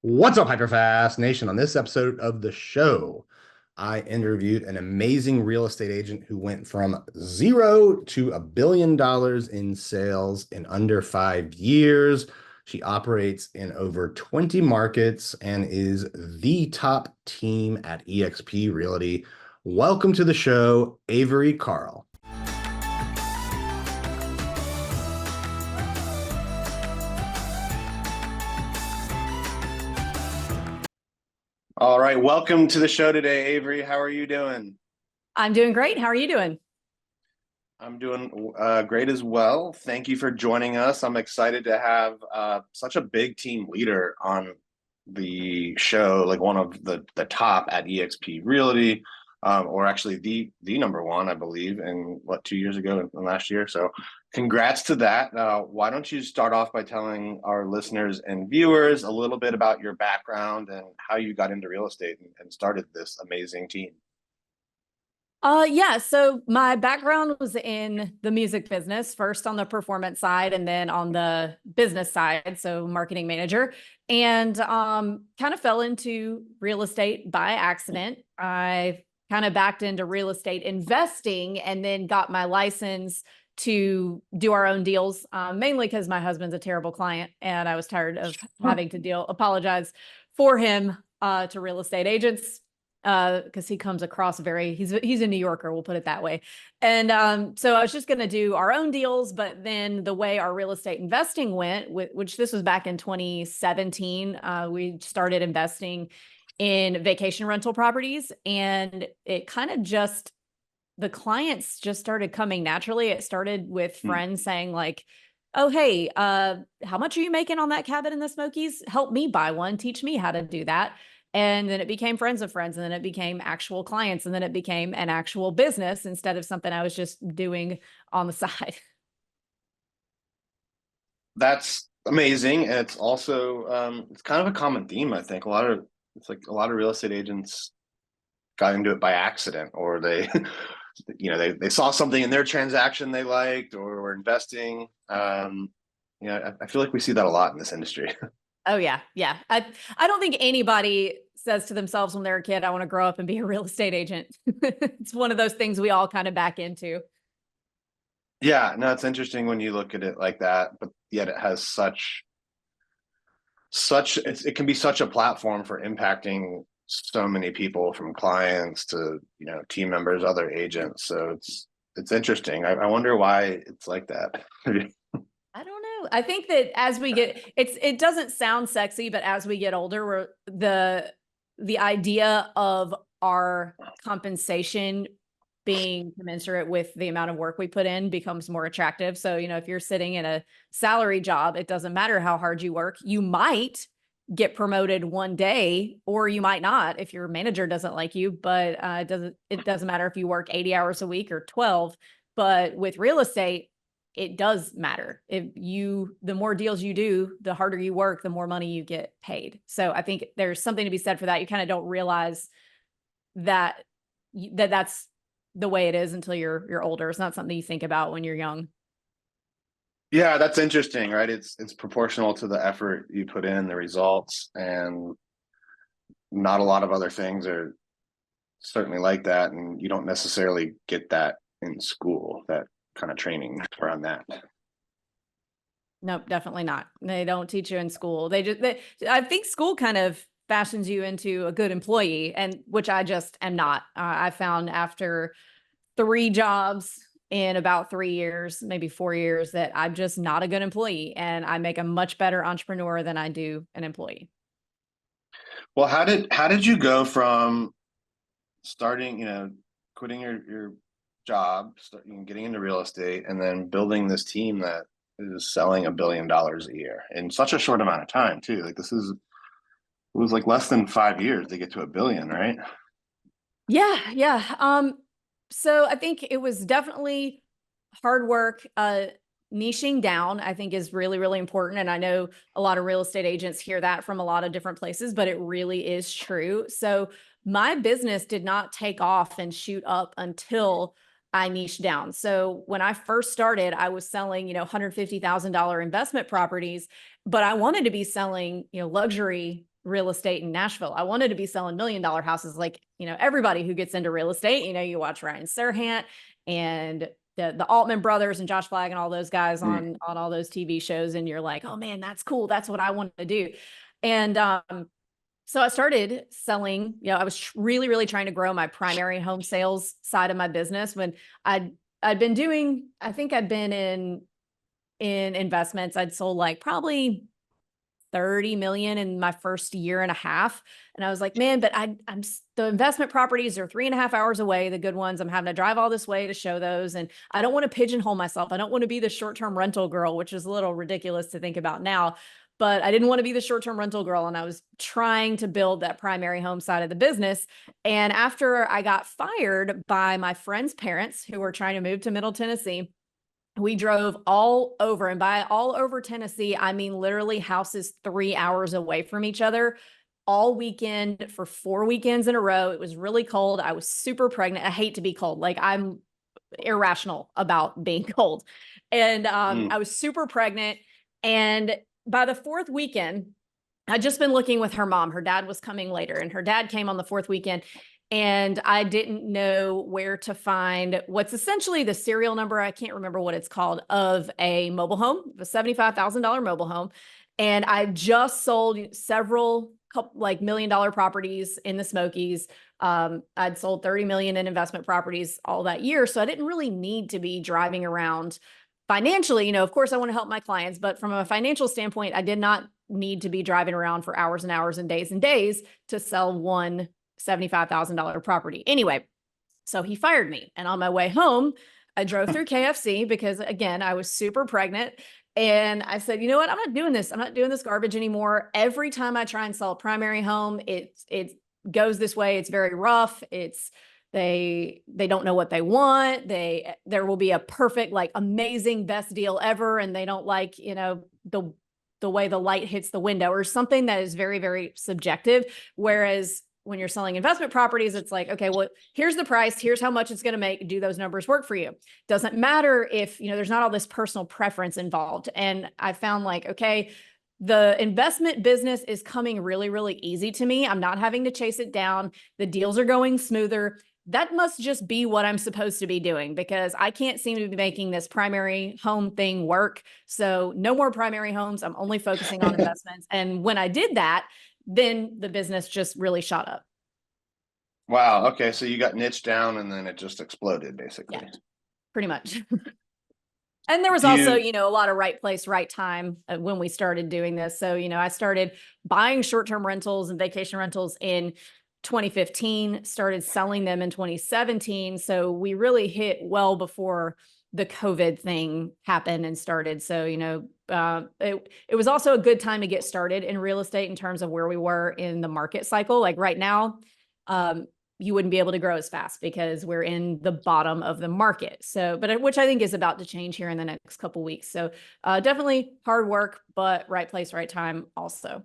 What's up, HyperFast Nation? On this episode of the show, I interviewed an amazing real estate agent who went from zero to $1 billion in sales in under 5 years. She operates in over 20 markets and is the top team at eXp Realty. Welcome to the show, Avery Carl. All right, welcome to the show today, Avery. How are you doing? I'm doing great. How are you doing? I'm doing great as well. Thank you for joining us. I'm excited to have such a big team leader on the show, like one of the top at eXp Realty, or actually the number one, I believe, in 2 years ago and last year. So congrats to that. Why don't you start off by telling our listeners and viewers a little bit about your background and how you got into real estate and started this amazing team? So my background was in the music business, first on the performance side and then on the business side, so marketing manager, and kind of fell into real estate by accident. I kind of backed into real estate investing and then got my license to do our own deals, mainly because my husband's a terrible client and I was tired of having to apologize for him to real estate agents. Because he comes across he's a New Yorker, we'll put it that way. And so I was just going to do our own deals, but then the way our real estate investing went, which this was back in 2017, we started investing in vacation rental properties, and it kind of just, the clients just started coming naturally. It started with friends saying like, oh, hey, how much are you making on that cabin in the Smokies? Help me buy one, teach me how to do that. And then it became friends of friends, and then it became actual clients, and then it became an actual business instead of something I was just doing on the side. That's amazing. And it's also it's kind of a common theme, I think. It's like a lot of real estate agents got into it by accident, or they they saw something in their transaction they liked or were investing. I feel like we see that a lot in this industry. Oh yeah. Yeah. I don't think anybody says to themselves when they're a kid, I want to grow up and be a real estate agent. It's one of those things we all kind of back into. Yeah, no, it's interesting when you look at it like that, but yet it has it can be such a platform for impacting so many people, from clients to team members, other agents. So it's interesting. I wonder why it's like that. I don't know. I think that as we get, it doesn't sound sexy, but as we get older, the idea of our compensation being commensurate with the amount of work we put in becomes more attractive. So, if you're sitting in a salary job, it doesn't matter how hard you work. You might get promoted one day, or you might not if your manager doesn't like you, but it doesn't matter if you work 80 hours a week or 12. But with real estate, it does matter. The more deals you do, the harder you work, the more money you get paid. So I think there's something to be said for that. You kind of don't realize that that's the way it is until you're older. It's not something you think about when you're young. Yeah, that's interesting, right? It's proportional to the effort you put in, the results, and not a lot of other things are certainly like that, and you don't necessarily get that in school, that kind of training around that. Nope, definitely not. They don't teach you in school. I think school kind of fashions you into a good employee, and which I just am not. I found after 3 jobs in about 3 years, maybe 4 years, that I'm just not a good employee, and I make a much better entrepreneur than I do an employee. Well, how did you go from starting, quitting your job, getting into real estate, and then building this team that is selling $1 billion a year in such a short amount of time too? Like it was like less than 5 years to get to $1 billion, right? Yeah, yeah. So I think it was definitely hard work. Niching down, I think, is really, really important. And I know a lot of real estate agents hear that from a lot of different places, but it really is true. So my business did not take off and shoot up until I niched down. So when I first started, I was selling, $150,000 investment properties, but I wanted to be selling, luxury real estate in Nashville. I wanted to be selling $1 million houses like, everybody who gets into real estate. You watch Ryan Serhant and the Altman brothers and Josh Flagg and all those guys on all those TV shows. And you're like, oh man, that's cool. That's what I want to do. And so I started selling, I was really, really trying to grow my primary home sales side of my business when I'd been doing, I think I'd been in investments. I'd sold like probably 30 million in my first year and a half. And I was like, man, but the investment properties are 3.5 hours away. The good ones, I'm having to drive all this way to show those. And I don't want to pigeonhole myself. I don't want to be the short-term rental girl, which is a little ridiculous to think about now, but I didn't want to be the short-term rental girl. And I was trying to build that primary home side of the business. And after I got fired by my friend's parents who were trying to move to Middle Tennessee, we drove all over, and by all over Tennessee, I mean literally houses 3 hours away from each other all weekend for 4 weekends in a row. It was really cold. I was super pregnant. I hate to be cold. Like I'm irrational about being cold. And I was super pregnant. And by the fourth weekend, I'd just been looking with her mom. Her dad was coming later, and her dad came on the fourth weekend. And I didn't know where to find what's essentially the serial number, I can't remember what it's called, of a mobile home, a $75,000 mobile home. And I just sold several like $1 million properties in the Smokies. I'd sold 30 million in investment properties all that year. So I didn't really need to be driving around financially. Of course I want to help my clients, but from a financial standpoint, I did not need to be driving around for hours and hours and days to sell one $75,000 property. Anyway, so he fired me. And on my way home, I drove through KFC because again, I was super pregnant. And I said, you know what? I'm not doing this. I'm not doing this garbage anymore. Every time I try and sell a primary home, it goes this way. It's very rough. They don't know what they want. There will be a perfect, like amazing best deal ever. And they don't like, the way the light hits the window or something that is very, very subjective. Whereas when you're selling investment properties, it's like, okay, well, here's the price. Here's how much it's going to make. Do those numbers work for you? Doesn't matter if, there's not all this personal preference involved. And I found like, okay, the investment business is coming really, really easy to me. I'm not having to chase it down. The deals are going smoother. That must just be what I'm supposed to be doing because I can't seem to be making this primary home thing work. So no more primary homes. I'm only focusing on investments. And when I did that, then the business just really shot up. Wow. Okay. So you got niched down and then it just exploded basically. Yeah, pretty much. And there was also, a lot of right place, right time when we started doing this. So, I started buying short-term rentals and vacation rentals in 2015, started selling them in 2017. So we really hit well before the COVID thing happened and started. So, it was also a good time to get started in real estate in terms of where we were in the market cycle. Like right now, you wouldn't be able to grow as fast because we're in the bottom of the market. So, which I think is about to change here in the next couple of weeks. So definitely hard work, but right place, right time also.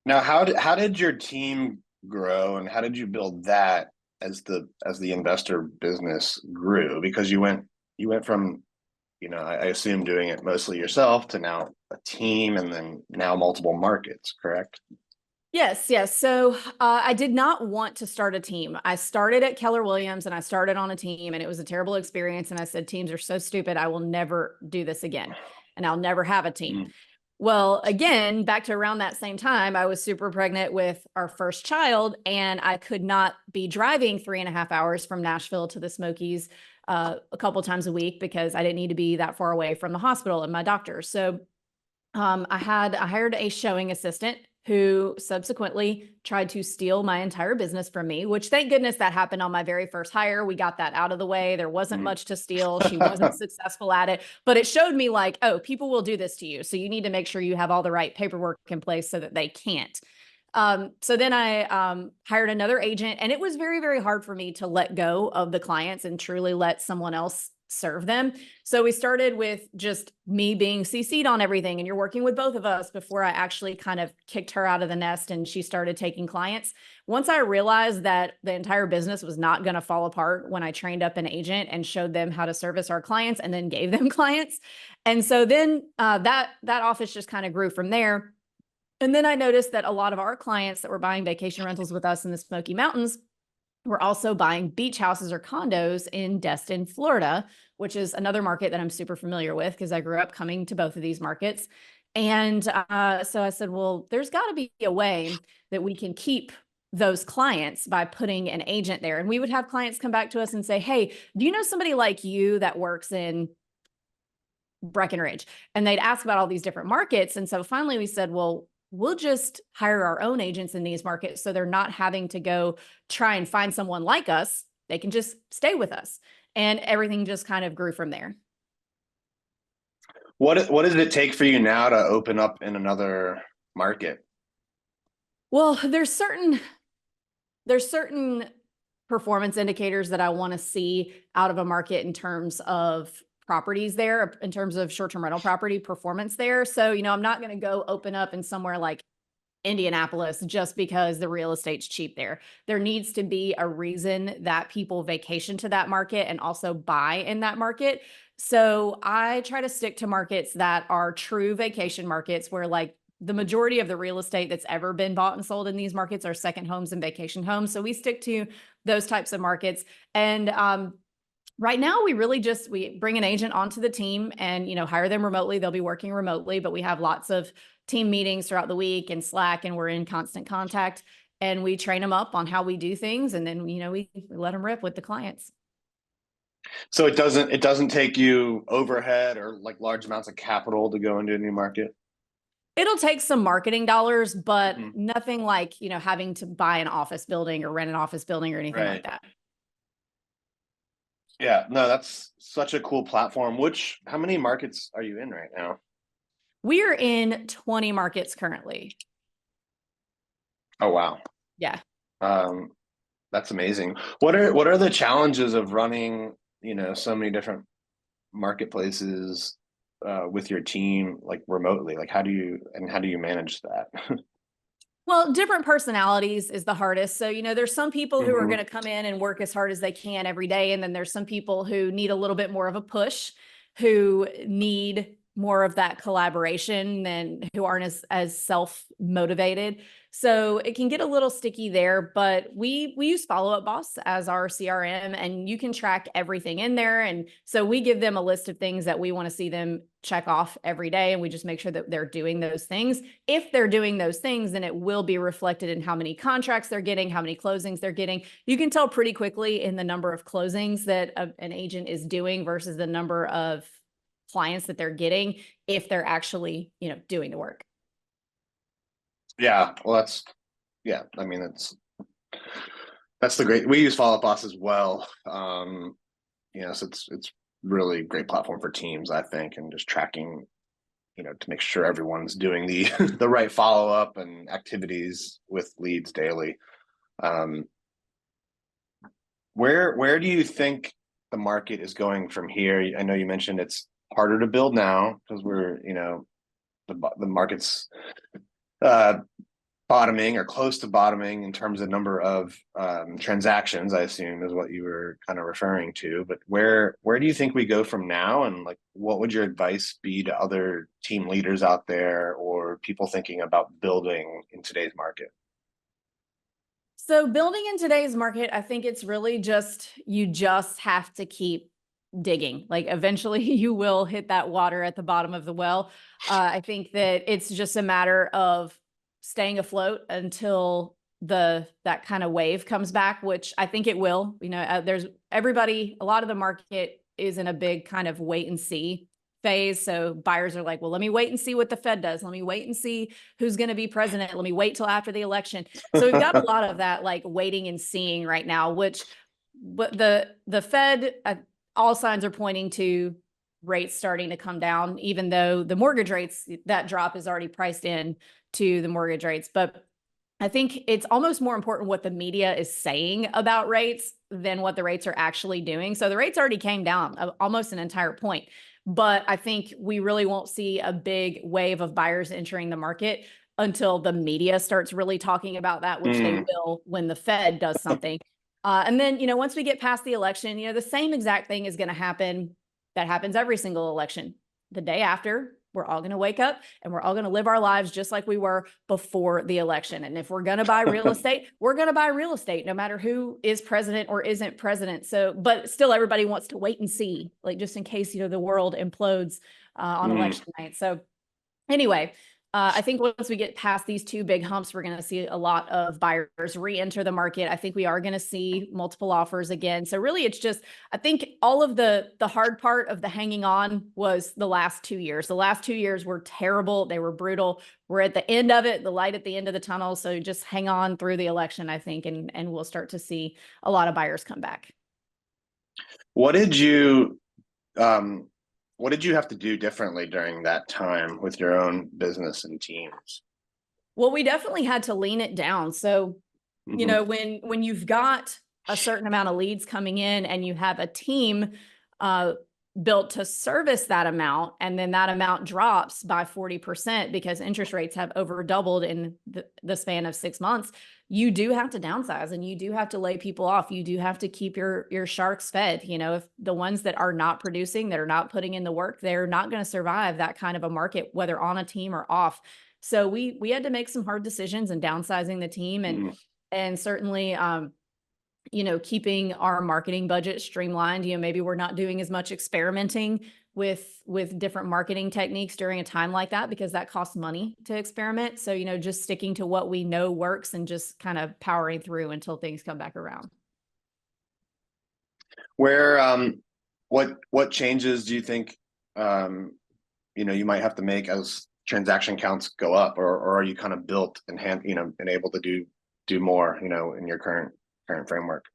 Now, how did your team grow and how did you build that as the investor business grew? Because you went from, I assume doing it mostly yourself to now a team and then now multiple markets, correct? Yes. So I did not want to start a team. I started at Keller Williams and I started on a team and it was a terrible experience. And I said, teams are so stupid. I will never do this again. And I'll never have a team. Well, again, back to around that same time, I was super pregnant with our first child and I could not be driving 3.5 hours from Nashville to the Smokies a couple times a week because I didn't need to be that far away from the hospital and my doctor. So I hired a showing assistant who subsequently tried to steal my entire business from me, which thank goodness that happened on my very first hire. We got that out of the way. There wasn't much to steal. She wasn't successful at it, but it showed me like, oh, people will do this to you. So you need to make sure you have all the right paperwork in place so that they can't. So then I hired another agent and it was very, very hard for me to let go of the clients and truly let someone else serve them. So we started with just me being CC'd on everything and you're working with both of us before I actually kind of kicked her out of the nest and she started taking clients. Once I realized that the entire business was not going to fall apart when I trained up an agent and showed them how to service our clients and then gave them clients. And so then that office just kind of grew from there. And then I noticed that a lot of our clients that were buying vacation rentals with us in the Smoky Mountains were also buying beach houses or condos in Destin, Florida, which is another market that I'm super familiar with because I grew up coming to both of these markets. And so I said, well, there's got to be a way that we can keep those clients by putting an agent there. And we would have clients come back to us and say, hey, do you know somebody like you that works in Breckenridge? And they'd ask about all these different markets. And so finally we said, well, we'll just hire our own agents in these markets. So they're not having to go try and find someone like us. They can just stay with us. And everything just kind of grew from there. What does it take for you now to open up in another market? Well, there's certain performance indicators that I want to see out of a market in terms of properties there, in terms of short-term rental property performance there. So, I'm not going to go open up in somewhere like Indianapolis just because the real estate's cheap there. There needs to be a reason that people vacation to that market and also buy in that market. So I try to stick to markets that are true vacation markets where like the majority of the real estate that's ever been bought and sold in these markets are second homes and vacation homes. So we stick to those types of markets. And right now, we bring an agent onto the team and, hire them remotely. They'll be working remotely, but we have lots of team meetings throughout the week and Slack, and we're in constant contact, and we train them up on how we do things. And then, we let them rip with the clients. So it doesn't take you overhead or like large amounts of capital to go into a new market? It'll take some marketing dollars, but nothing like, having to buy an office building or rent an office building or anything like that. Yeah, no, that's such a cool platform. How many markets are you in right now? We are in 20 markets currently. Oh, wow. Yeah. That's amazing. What are the challenges of running, so many different marketplaces with your team, like remotely? Like how do you manage that? Well, different personalities is the hardest. So, there's some people who are going to come in and work as hard as they can every day. And then there's some people who need a little bit more of a push, who need more of that collaboration than who aren't as self-motivated. So it can get a little sticky there, but we use Follow Up Boss as our CRM, and you can track everything in there. And so we give them a list of things that we want to see them check off every day. And we just make sure that they're doing those things. If they're doing those things, then it will be reflected in how many contracts they're getting, how many closings they're getting. You can tell pretty quickly in the number of closings that an agent is doing versus the number of clients that they're getting if they're actually, doing the work. Yeah, well, I mean, that's we use Follow Up Boss as well. So it's really great platform for teams, I think, and just tracking, to make sure everyone's doing the the right follow up and activities with leads daily. Where do you think the market is going from here? I know you mentioned it's harder to build now because we're, the market's bottoming or close to bottoming in terms of number of transactions, I assume is what you were kind of referring to. But where do you think we go from now? And like, what would your advice be to other team leaders out there or people thinking about building in today's market? So building in today's market, I think it's really you just have to keep digging. Like eventually you will hit that water at the bottom of the well. I think that it's just a matter of staying afloat until that kind of wave comes back, which I think it will. There's a lot of the market is in a big kind of wait and see phase. So buyers are like, well, let me wait and see what the Fed does. Let me wait and see who's going to be president. Let me wait till after the election. So we've got a lot of that like waiting and seeing right now, but the Fed, all signs are pointing to rates starting to come down, even though the mortgage rates, that drop is already priced in to the mortgage rates. But I think it's almost more important what the media is saying about rates than what the rates are actually doing. So the rates already came down almost an entire point. But I think we really won't see a big wave of buyers entering the market until the media starts really talking about that, which they will when the Fed does something. And then, once we get past the election, the same exact thing is going to happen. That happens every single election. The day after, we're all going to wake up and we're all going to live our lives just like we were before the election. And if we're going to buy real estate, we're going to buy real estate, no matter who is president or isn't president. So, but still everybody wants to wait and see, like, just in case, the world implodes on election night. So anyway, I think once we get past these two big humps, we're going to see a lot of buyers re-enter the market. I think we are going to see multiple offers again. So really, it's just, I think all of the hard part of the hanging on was the last 2 years. The last 2 years were terrible. They were brutal. We're at the end of it, the light at the end of the tunnel. So just hang on through the election, I think, and we'll start to see a lot of buyers come back. What did you have to do differently during that time with your own business and teams? Well, we definitely had to lean it down. So, when you've got a certain amount of leads coming in and you have a team built to service that amount, and then that amount drops by 40% because interest rates have over doubled in the span of 6 months, you do have to downsize and you do have to lay people off. You do have to keep your sharks fed. If the ones that are not producing, that are not putting in the work, they're not going to survive that kind of a market, whether on a team or off. So we had to make some hard decisions in downsizing the team and certainly, keeping our marketing budget streamlined. Maybe we're not doing as much experimenting with different marketing techniques during a time like that, because that costs money to experiment. So, just sticking to what we know works and just kind of powering through until things come back around. What changes do you think, you might have to make as transaction counts go up, or are you kind of built and able to do more, in your current framework?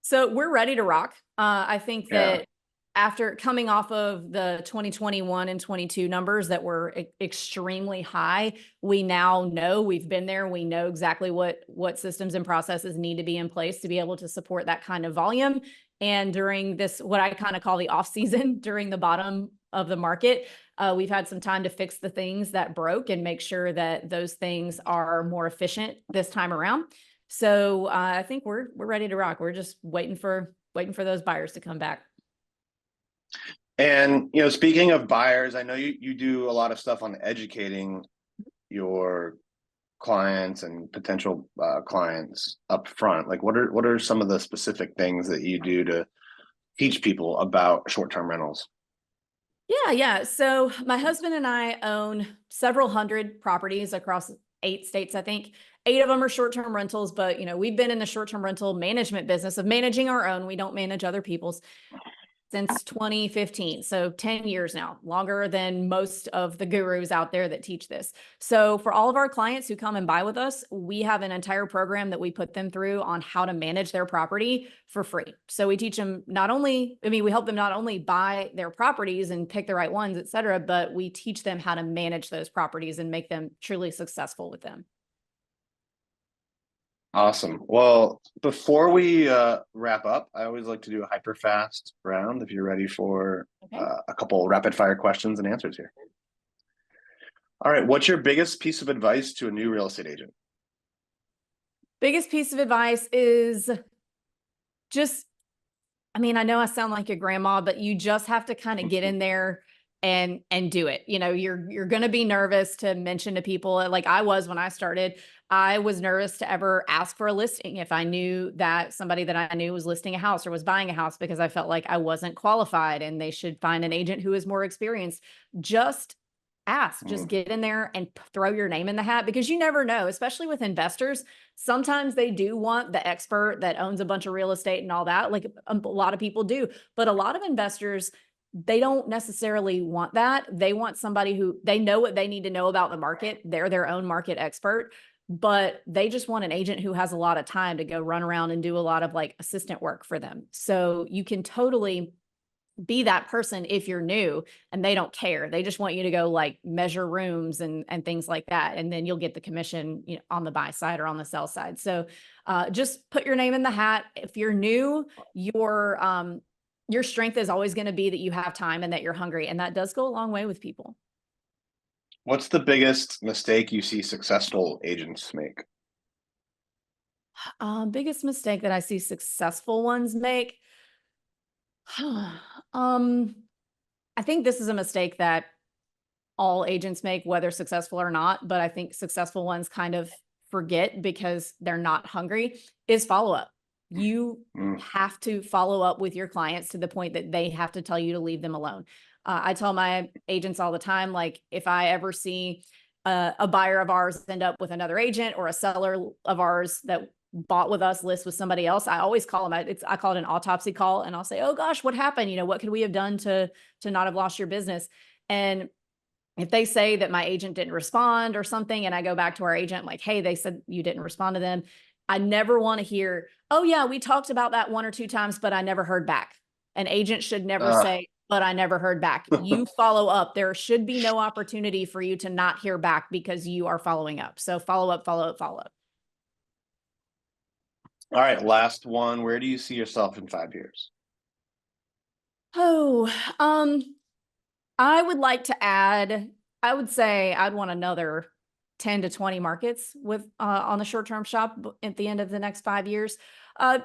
So we're ready to rock. I think that after coming off of the 2021 and 22 numbers that were extremely high, we now know, we've been there. We know exactly what systems and processes need to be in place to be able to support that kind of volume. And during this, what I kind of call the off season, during the bottom of the market, we've had some time to fix the things that broke and make sure that those things are more efficient this time around. So I think we're ready to rock. We're just waiting for those buyers to come back. And, speaking of buyers, I know you do a lot of stuff on educating your clients and potential clients up front. Like, what are some of the specific things that you do to teach people about short-term rentals? Yeah. So my husband and I own several hundred properties across 8 states, I think. 8 of them are short-term rentals, but we've been in the short-term rental management business of managing our own. We don't manage other people's since 2015. So 10 years now, longer than most of the gurus out there that teach this. So for all of our clients who come and buy with us, we have an entire program that we put them through on how to manage their property for free. So we teach them we help them not only buy their properties and pick the right ones, et cetera, but we teach them how to manage those properties and make them truly successful with them. Awesome. Well, before we wrap up, I always like to do a HyperFast round if you're ready for a couple rapid fire questions and answers here. All right. What's your biggest piece of advice to a new real estate agent? Biggest piece of advice is just, I know I sound like your grandma, but you just have to kind of get in there and do it. You're going to be nervous to mention to people, like I was when I started. I was nervous to ever ask for a listing if I knew that somebody that I knew was listing a house or was buying a house, because I felt like I wasn't qualified and they should find an agent who is more experienced. Just ask, just get in there and throw your name in the hat, because you never know, especially with investors. Sometimes they do want the expert that owns a bunch of real estate and all that. Like a lot of people do, but a lot of investors, they don't necessarily want that. They want somebody who they know what they need to know about the market. They're their own market expert, but they just want an agent who has a lot of time to go run around and do a lot of like assistant work for them. So you can totally be that person if you're new and they don't care. They just want you to go like measure rooms and things like that. And then you'll get the commission, on the buy side or on the sell side. So just put your name in the hat. If you're new, your strength is always going to be that you have time and that you're hungry. And that does go a long way with people. What's the biggest mistake you see successful agents make? Biggest mistake that I see successful ones make. I think this is a mistake that all agents make, whether successful or not, but I think successful ones kind of forget because they're not hungry, is follow up. You have to follow up with your clients to the point that they have to tell you to leave them alone. I tell my agents all the time, like if I ever see a buyer of ours end up with another agent, or a seller of ours that bought with us list with somebody else, I always call them. I call it an autopsy call, and I'll say, "Oh gosh, what happened? You know, what could we have done to not have lost your business?" And if they say that my agent didn't respond or something, and I go back to our agent, like, "Hey, they said you didn't respond to them," I never want to hear, "Oh yeah, we talked about that 1 or 2 times, but I never heard back." An agent should never say, "But I never heard back." You follow up. There should be no opportunity for you to not hear back because you are following up. So follow up, follow up, follow up. All right, last one. Where do you see yourself in 5 years? Oh, I would like to add, I would say I'd want another 10 to 20 markets with on the short-term shop at the end of the next 5 years.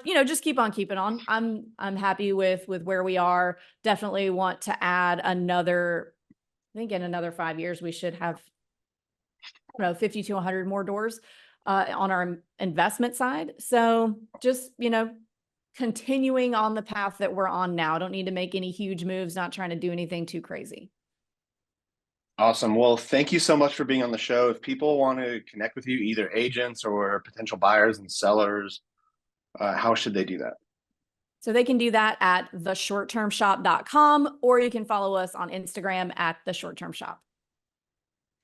Just keep on keeping on. I'm happy with where we are. Definitely want to add another, I think in another 5 years, we should have, 50 to 100 more doors on our investment side. So just, continuing on the path that we're on now. Don't need to make any huge moves, not trying to do anything too crazy. Awesome. Well, thank you so much for being on the show. If people want to connect with you, either agents or potential buyers and sellers, how should they do that? So they can do that at theshorttermshop.com, or you can follow us on Instagram at theshorttermshop.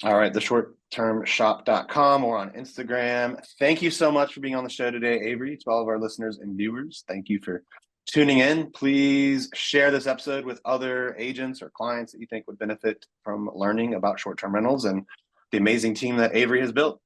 All right, theshorttermshop.com or on Instagram. Thank you so much for being on the show today, Avery. To all of our listeners and viewers, thank you for tuning in. Please share this episode with other agents or clients that you think would benefit from learning about short-term rentals and the amazing team that Avery has built.